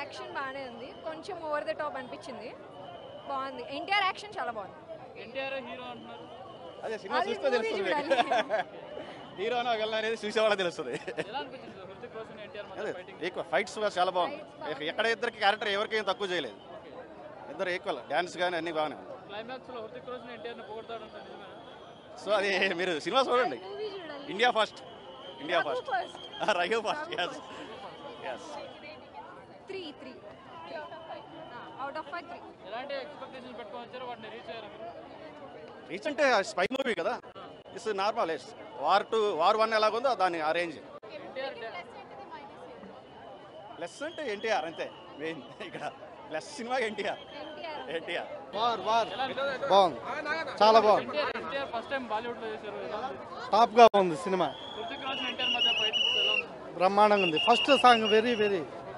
Action బాగానే ఉంది, కొంచెం ఓవర్ ద టాప్ అనిపించింది. బాగుంది. ఎన్టీఆర్ యాక్షన్ చాలా బాగుంది. ఎన్టీఆర్ హీరో అంటున్నారు. అదే సినిమా చూస్తే తెలుస్తుంది. హీరోనా వెళ్ళిన అనేది చూసే వాళ్ళకి తెలుస్తుంది. ఎలా అనిపించింది హృతిక్ రోషన్ ఎన్టీఆర్ మధ్య ఫైటింగ్? ఈక్వల్ ఫైట్స్ చాలా బాగుంది. ఎక్కడ ఇద్దరికి క్యారెక్టర్ ఎవరికి ఏం తక్కువ చేయలేదు. ఇద్దరు ఈక్వల్, డ్యాన్స్ కానీ అన్ని బాగానే ఉంది. క్లైమాక్స్ లో హృతిక్ రోషన్ ఎన్టీఆర్ ని పొగుడతాడంట, నిజమేనా? సో అది మీరు సినిమా చూడండి. మూవీ చూడాలి. India first, India first, first Raghu first. Yes yes 3 out of 5 3. ఎలాంటి ఎక్స్పెక్టేషన్స్ పెట్టుకొని వచ్చారో వాటిని రీచ్ అయ్యారు మీరు? రీసెంట్ స్పై మూవీ కదా, ఇట్స్ నార్మల్. వార్ 1 ఎలాగుందో దాన్ని అరేంజ్. ఎన్టీఆర్ ప్లస్ అంటే ఎన్టీఆర్ అంతే మెయిన్. ఇక్కడ ప్లస్ సినిమా ఎన్టీఆర్. వార్ బాగుంది, చాలా బాగుంది. ఎన్టీఆర్ ఫస్ట్ టైం బాలీవుడ్ లో చేశారు. ఎలా ఉంది? టాప్ గా ఉంది సినిమా, హృతిక్ రోషన్ ఎన్టీఆర్ మధ్య ఫైట్ ఎలా ఉంది? బ్రహ్మాండంగా ఉంది. First song very